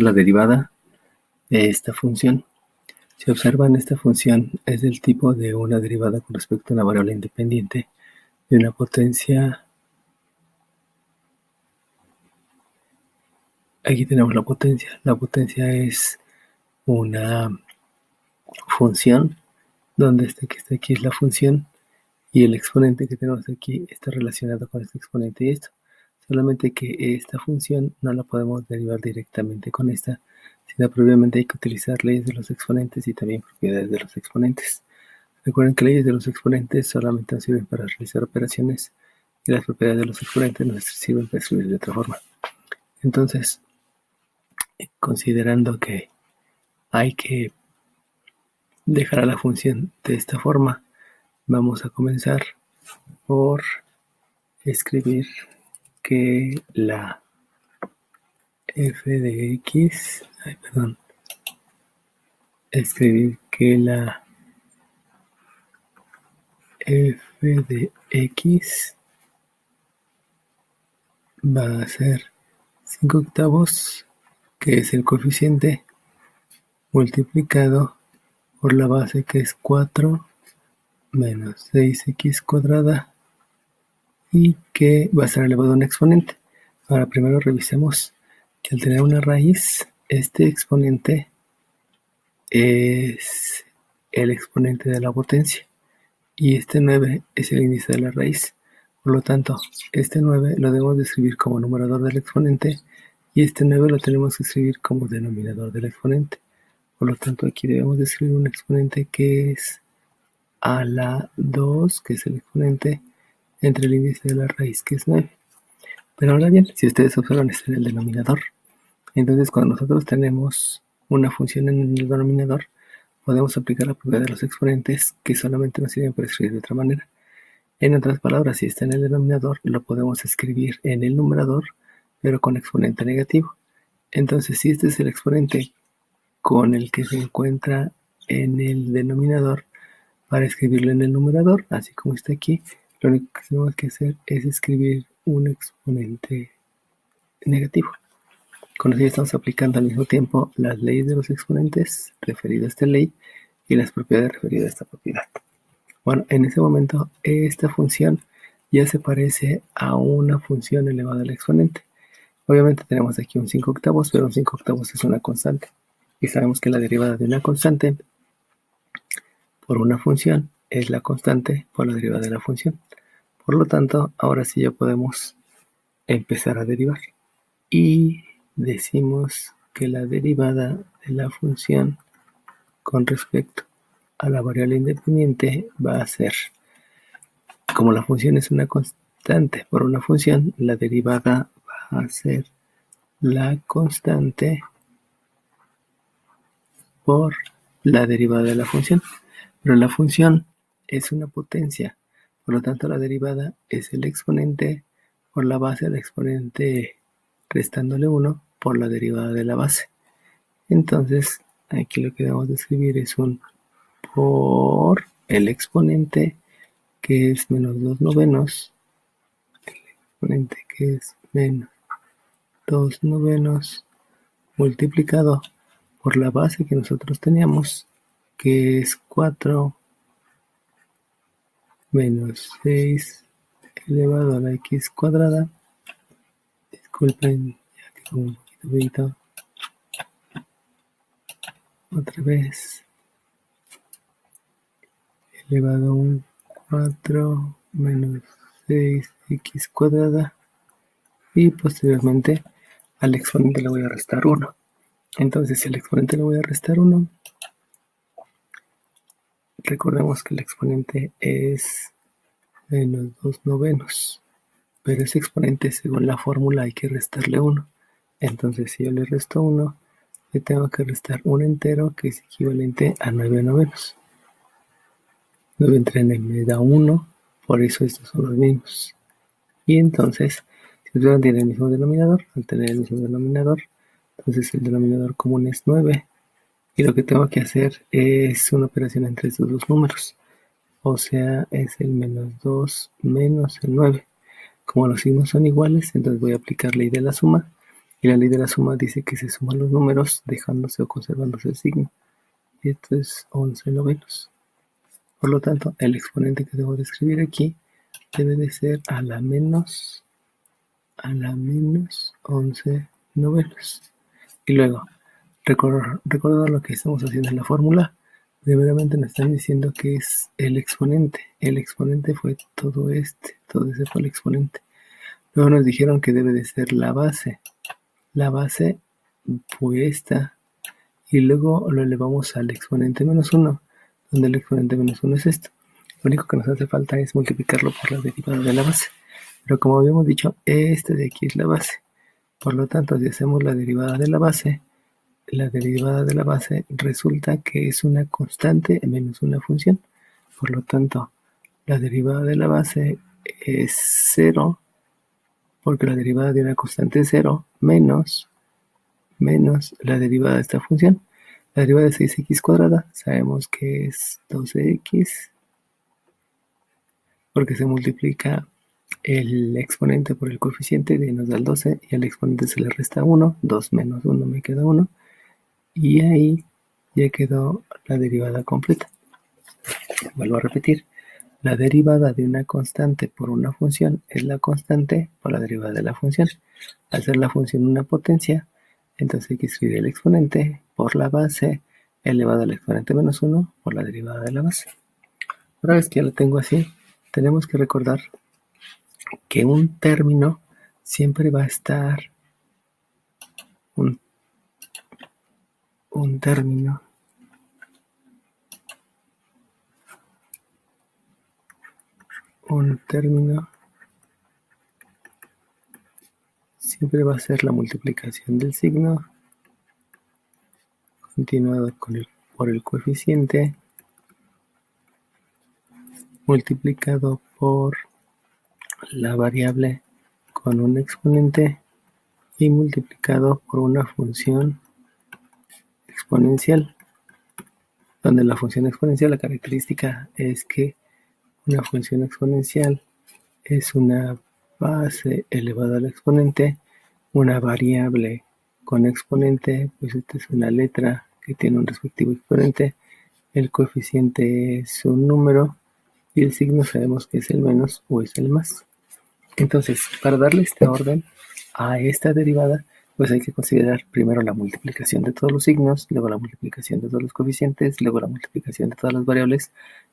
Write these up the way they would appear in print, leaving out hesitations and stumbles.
la derivada de esta función. Si observan, esta función es del tipo de una derivada con respecto a una variable independiente de una potencia. Aquí tenemos la potencia. La potencia es una función donde esta que está aquí es la función y el exponente que tenemos aquí está relacionado con este exponente y esto. Solamente que esta función no la podemos derivar directamente con esta, sino previamente hay que utilizar leyes de los exponentes y también propiedades de los exponentes. Recuerden que leyes de los exponentes solamente nos sirven para realizar operaciones y las propiedades de los exponentes nos sirven para escribir de otra forma. Entonces, considerando que hay que dejar a la función de esta forma, vamos a comenzar por escribir que la f de x, escribir que la f de x va a ser 5/8, que es el coeficiente, multiplicado por la base, que es 4 menos 6x cuadrada, y que va a estar elevado a un exponente. Ahora primero revisemos que al tener una raíz, este exponente es el exponente de la potencia y este 9 es el índice de la raíz. Por lo tanto, este 9 lo debemos de escribir como numerador del exponente y este 9 lo tenemos que escribir como denominador del exponente. Por lo tanto, aquí debemos de escribir un exponente que es a la 2, que es el exponente, entre el índice de la raíz, que es 9. Pero ahora bien, si ustedes observan, está en el denominador. Entonces, cuando nosotros tenemos una función en el denominador, podemos aplicar la propiedad de los exponentes que solamente nos sirven para escribir de otra manera. En otras palabras, si está en el denominador, lo podemos escribir en el numerador, pero con exponente negativo. Entonces, si este es el exponente con el que se encuentra en el denominador, para escribirlo en el numerador, así como está aquí, lo único que tenemos que hacer es escribir un exponente negativo. Con eso ya estamos aplicando al mismo tiempo las leyes de los exponentes referidas a esta ley y las propiedades referidas a esta propiedad. Bueno, en ese momento esta función ya se parece a una función elevada al exponente. Obviamente tenemos aquí un 5/8, pero un 5/8 es una constante. Y sabemos que la derivada de una constante por una función es la constante por la derivada de la función. Por lo tanto, ahora sí ya podemos empezar a derivar. Y decimos que la derivada de la función con respecto a la variable independiente va a ser, como la función es una constante por una función, la derivada va a ser la constante por la derivada de la función. Pero la función es una potencia, por lo tanto la derivada es el exponente por la base del exponente restándole 1 por la derivada de la base. Entonces, aquí lo que debemos de escribir es un por el exponente, que es menos 2 novenos, el exponente que es menos 2 novenos, multiplicado por la base que nosotros teníamos, que es 4 menos 6 elevado a la x cuadrada. Disculpen, ya quedó un poquito feito. Otra vez. Elevado a un 4 menos 6x cuadrada. Y posteriormente al exponente le voy a restar 1. Entonces, si al exponente le voy a restar 1, recordemos que el exponente es menos 2 novenos. Pero ese exponente, según la fórmula, hay que restarle 1. Entonces, si yo le resto 1, le tengo que restar un entero que es equivalente a 9 novenos. 9 entre n me da 1, por eso estos son los mismos. Y entonces, si ustedes tienen el mismo denominador, al tener el mismo denominador, entonces el denominador común es 9. Y lo que tengo que hacer es una operación entre estos dos números. O sea, es el menos 2 menos el 9. Como los signos son iguales, entonces voy a aplicar ley de la suma Y la ley de la suma dice que se suman los números dejándose o conservándose el signo. Y esto es 11 novenos. Por lo tanto, el exponente que debo de escribir aquí debe de ser a la menos 11 novenos. Y luego, recordar lo que estamos haciendo en la fórmula, primeramente nos están diciendo que es el exponente. El exponente fue todo ese fue el exponente. Luego nos dijeron que debe de ser la base fue esta, y luego lo elevamos al exponente menos 1, donde el exponente menos 1 es esto. Lo único que nos hace falta es multiplicarlo por la derivada de la base. Pero como habíamos dicho, este de aquí es la base. Por lo tanto, si hacemos la derivada de la base resulta que es una constante menos una función. Por lo tanto, la derivada de la base es 0, porque la derivada de una constante es 0, menos la derivada de esta función. La derivada de 6x cuadrada sabemos que es 12x, porque se multiplica el exponente por el coeficiente y nos da el 12, y al exponente se le resta 1, 2 menos 1 me queda 1, y ahí ya quedó la derivada completa. Vuelvo a repetir, la derivada de una constante por una función es la constante por la derivada de la función. Al ser la función una potencia, entonces hay que escribir el exponente por la base elevado al exponente menos 1 por la derivada de la base. Una vez que ya lo tengo así, tenemos que recordar que un término siempre va a estar un término siempre va a ser la multiplicación del signo continuado por el coeficiente multiplicado por la variable con un exponente y multiplicado por una función exponencial, donde la función exponencial, la característica es que una función exponencial es una base elevada al exponente, una variable con exponente, pues esta es una letra que tiene un respectivo exponente, el coeficiente es un número y el signo sabemos que es el menos o es el más. Entonces, para darle este orden a esta derivada, pues hay que considerar primero la multiplicación de todos los signos, luego la multiplicación de todos los coeficientes, luego la multiplicación de todas las variables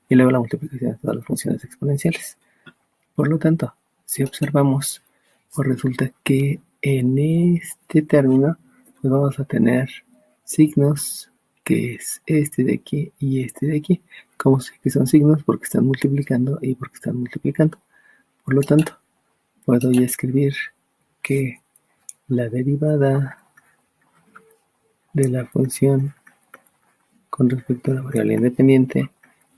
y luego la multiplicación de todas las funciones exponenciales. Por lo tanto, si observamos, pues resulta que en este término pues vamos a tener signos que es este de aquí y este de aquí. ¿Cómo sé que son signos? Porque están multiplicando y porque están multiplicando. Por lo tanto, puedo ya escribir que la derivada de la función con respecto a la variable independiente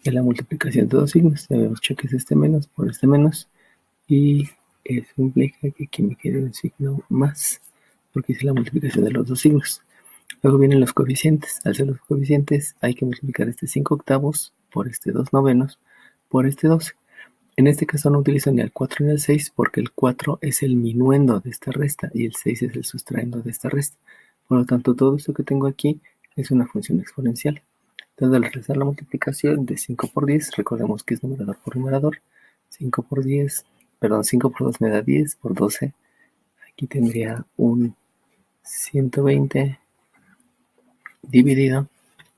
es la multiplicación de dos signos. Ya habíamos dicho que es este menos por este menos, y eso implica que aquí me quede un signo más, porque hice la multiplicación de los dos signos. Luego vienen los coeficientes. Al ser los coeficientes hay que multiplicar este 5 octavos por este 2 novenos por este 12. En este caso no utilizo ni el 4 ni el 6 porque el 4 es el minuendo de esta resta y el 6 es el sustraendo de esta resta. Por lo tanto, todo esto que tengo aquí es una función exponencial. Entonces, al realizar la multiplicación de 5 por 10, recordemos que es numerador por numerador. 5 por 2 me da 10 por 12. Aquí tendría un 120 dividido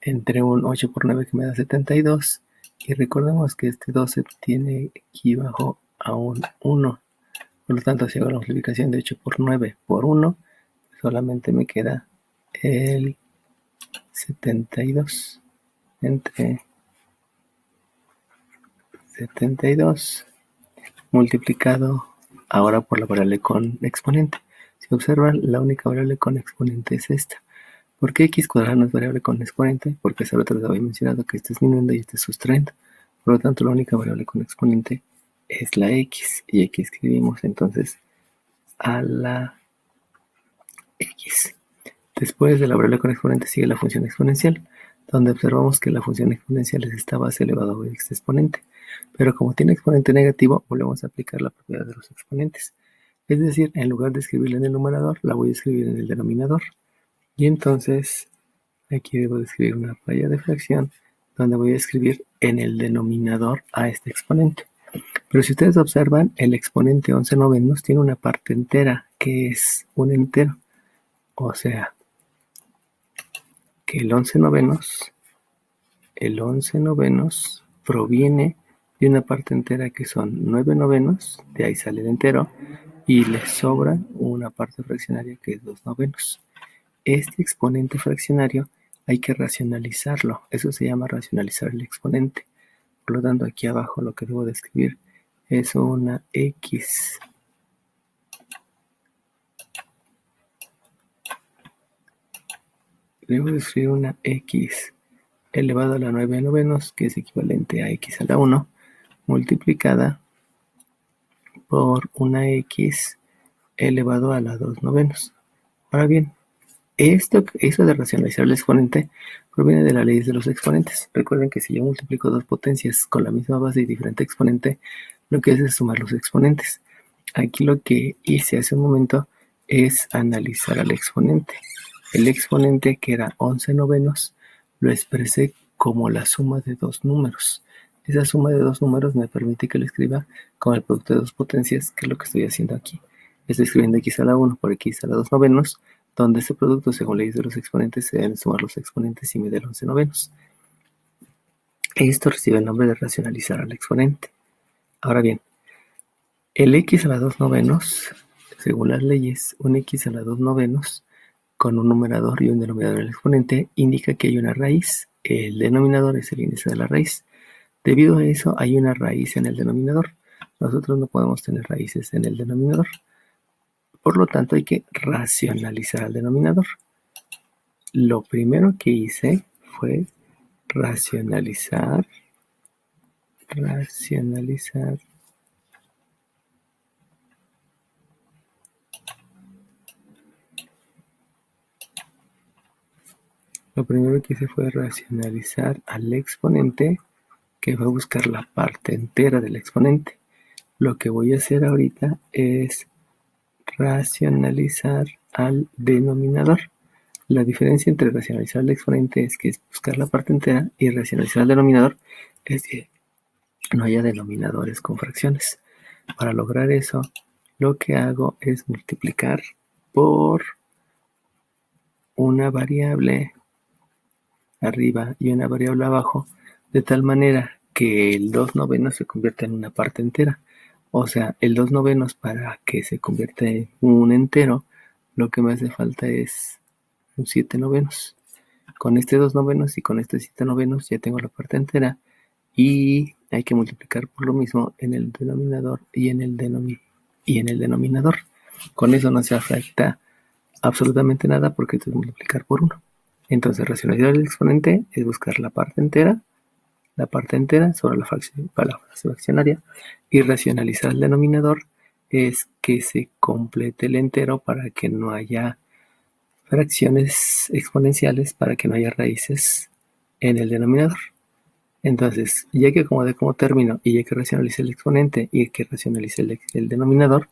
entre un 8 por 9 que me da 72. Y recordemos que este 12 tiene aquí abajo a un 1. Por lo tanto, si hago la multiplicación de 8 por 9 por 1, solamente me queda el 72 entre 72 multiplicado ahora por la variable con exponente. Si observan, la única variable con exponente es esta. ¿Por qué x cuadrado no es variable con exponente? Porque hace rato les había mencionado que este es minuendo y este es sustraendo. Por lo tanto, la única variable con exponente es la x. Y aquí escribimos entonces a la x. Después de la variable con exponente sigue la función exponencial, donde observamos que la función exponencial es esta base elevado a x exponente. Pero como tiene exponente negativo, volvemos a aplicar la propiedad de los exponentes. Es decir, en lugar de escribirla en el numerador, la voy a escribir en el denominador. Y entonces aquí debo de escribir una raya de fracción donde voy a escribir en el denominador a este exponente. Pero si ustedes observan, el exponente 11 novenos tiene una parte entera, que es un entero. O sea, que el 11 novenos proviene de una parte entera que son 9 novenos, de ahí sale el entero, y le sobra una parte fraccionaria que es 2 novenos. Este exponente fraccionario hay que racionalizarlo, eso se llama racionalizar el exponente. Por lo tanto, aquí abajo lo que debo de escribir es una x. Debo de escribir una x elevado a la 9 novenos, que es equivalente a x a la 1, multiplicada por una x elevado a la 2 novenos. Ahora bien, eso de racionalizar el exponente proviene de la ley de los exponentes. Recuerden que si yo multiplico dos potencias con la misma base y diferente exponente, lo que hace es sumar los exponentes. Aquí lo que hice hace un momento es analizar al exponente. El exponente, que era 11 novenos, lo expresé como la suma de dos números. Esa suma de dos números me permite que lo escriba como el producto de dos potencias, que es lo que estoy haciendo aquí. Estoy escribiendo x a la 1 por x a la 2 novenos, donde ese producto, según leyes de los exponentes, se deben sumar los exponentes y me da 11 novenos. Esto recibe el nombre de racionalizar al exponente. Ahora bien, el x a la 2 novenos, según las leyes, un x a la 2 novenos con un numerador y un denominador del exponente indica que hay una raíz. El denominador es el índice de la raíz. Debido a eso, hay una raíz en el denominador. Nosotros no podemos tener raíces en el denominador. Por lo tanto, hay que racionalizar al denominador. Lo primero que hice fue racionalizar Lo primero que hice fue racionalizar al exponente, que fue buscar la parte entera del exponente. Lo que voy a hacer ahorita es racionalizar al denominador. La diferencia entre racionalizar al exponente es que es buscar la parte entera, y racionalizar al denominador es que no haya denominadores con fracciones. Para lograr eso, lo que hago es multiplicar por una variable arriba y una variable abajo, de tal manera que el 2 novenos se convierta en una parte entera. O sea, el 2 novenos, para que se convierta en un entero, lo que me hace falta es un 7 novenos. Con este 2 novenos y con este 7 novenos ya tengo la parte entera, y hay que multiplicar por lo mismo en el denominador y en el denominador. Con eso no se afecta absolutamente nada, porque esto es multiplicar por 1. Entonces, racionalizar el exponente es buscar la parte entera sobre la fraccionaria, y racionalizar el denominador es que se complete el entero para que no haya fracciones exponenciales, para que no haya raíces en el denominador. Entonces, ya que acomodé como término, y ya que racionalicé el exponente y que racionalicé el denominador,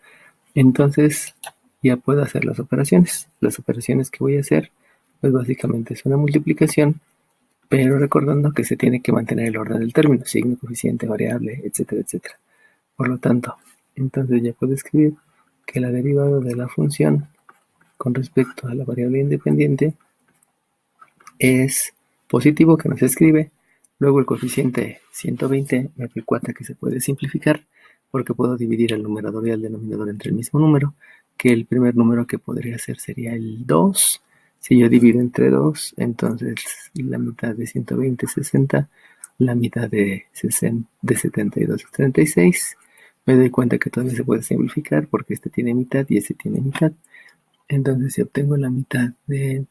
entonces ya puedo hacer las operaciones. Las operaciones que voy a hacer, pues básicamente es una multiplicación, pero recordando que se tiene que mantener el orden del término: signo, coeficiente, variable, etcétera, etcétera. Por lo tanto, entonces ya puedo escribir que la derivada de la función con respecto a la variable independiente es positivo, que no se escribe. Luego el coeficiente 120 me doy cuenta que se puede simplificar, porque puedo dividir el numerador y el denominador entre el mismo número, que el primer número que podría ser sería el 2. Si yo divido entre 2, entonces la mitad de 120 es 60, la mitad de 72 es 36. Me doy cuenta que todavía se puede simplificar, porque este tiene mitad y este tiene mitad. Entonces, si obtengo la mitad de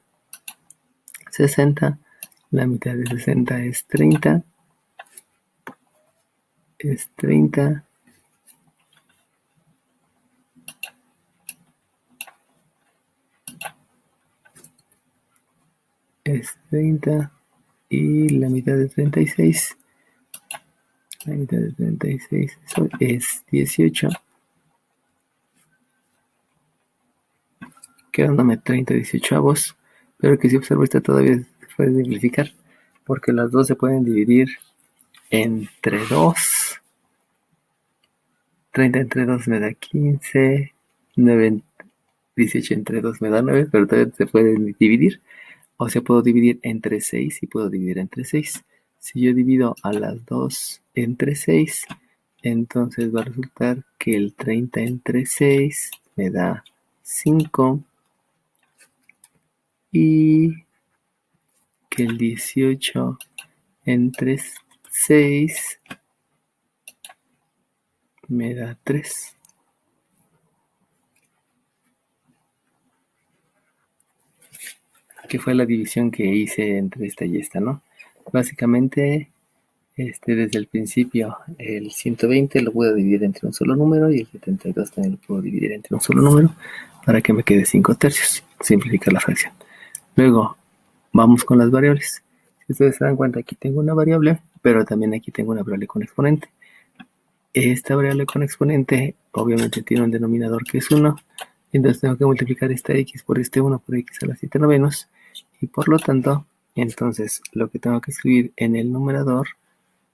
60, la mitad de 60 es 30, es 30, es 30, y la mitad de 36, la mitad de 36 es 18, quedándome 30/18, pero que si observo esta todavía se puede simplificar, porque las dos se pueden dividir entre 2. 30 entre 2 me da 15, 9, 18 entre 2 me da 9, pero todavía se pueden dividir. O sea, puedo dividir entre 6 y puedo dividir entre 6. Si yo divido a las 2 entre 6, entonces va a resultar que el 30 entre 6 me da 5 y que el 18 entre 6 me da 3. Que fue la división que hice entre esta y esta, ¿no? Básicamente, desde el principio, el 120 lo puedo dividir entre un solo número y el 72 también lo puedo dividir entre un solo número para que me quede 5/3. Simplificar la fracción. Luego, vamos con las variables. Si ustedes se dan cuenta, aquí tengo una variable, pero también aquí tengo una variable con exponente. Esta variable con exponente obviamente tiene un denominador que es 1, entonces tengo que multiplicar esta x por este 1 por x a la 7 novenos, y por lo tanto, entonces lo que tengo que escribir en el numerador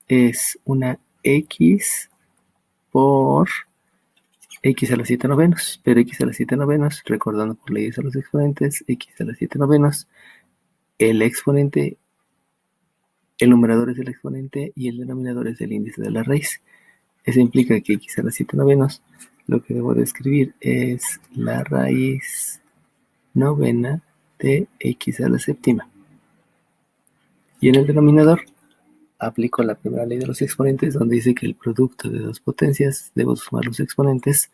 es una x por x a la 7 novenos, pero x a la 7 novenos, recordando por leyes a los exponentes, x a la 7 novenos, el exponente, el numerador es el exponente y el denominador es el índice de la raíz. Eso implica que x a la 7 novenos, lo que debo de escribir es la raíz novena de x a la séptima. Y en el denominador aplico la primera ley de los exponentes, donde dice que el producto de dos potencias debo sumar los exponentes.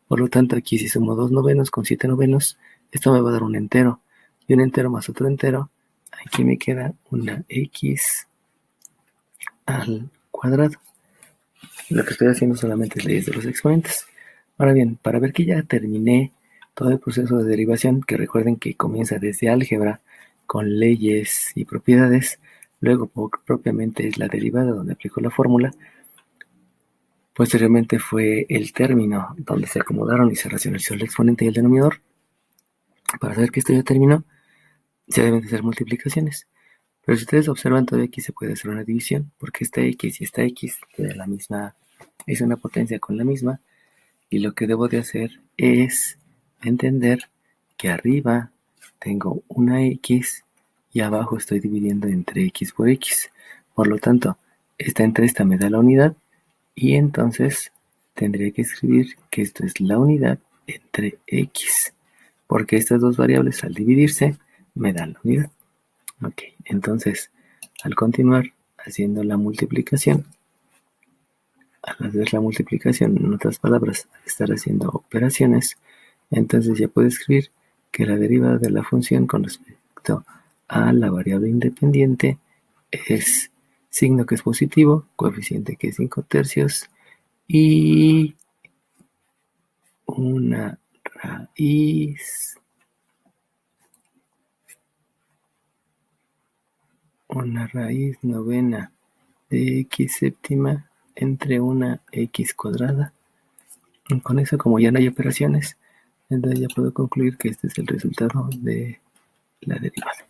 Por lo tanto, aquí si sumo 2 novenos con 7 novenos, esto me va a dar un entero. Y un entero más otro entero, aquí me queda una x al cuadrado. Lo que estoy haciendo solamente es leyes de los exponentes. Ahora bien, para ver que ya terminé todo el proceso de derivación, que recuerden que comienza desde álgebra con leyes y propiedades, luego propiamente es la derivada donde aplico la fórmula, posteriormente fue el término donde se acomodaron y se racionalizó el exponente y el denominador. Para saber que esto ya terminó, se deben de hacer multiplicaciones. Pero si ustedes observan, todavía aquí se puede hacer una división, porque esta x y esta x de la misma, es una potencia con la misma, y lo que debo de hacer es entender que arriba tengo una x y abajo estoy dividiendo entre x por x. Por lo tanto, esta entre esta me da la unidad, y entonces tendría que escribir que esto es la unidad entre x, porque estas dos variables al dividirse me dan la unidad. Ok, entonces al continuar haciendo la multiplicación, al hacer la multiplicación, en otras palabras, al estar haciendo operaciones, entonces ya puedo escribir que la derivada de la función con respecto a la variable independiente es signo que es positivo, coeficiente que es 5/3 y una raíz novena de x séptima entre una x cuadrada. Y con eso, como ya no hay operaciones, entonces ya puedo concluir que este es el resultado de la derivada.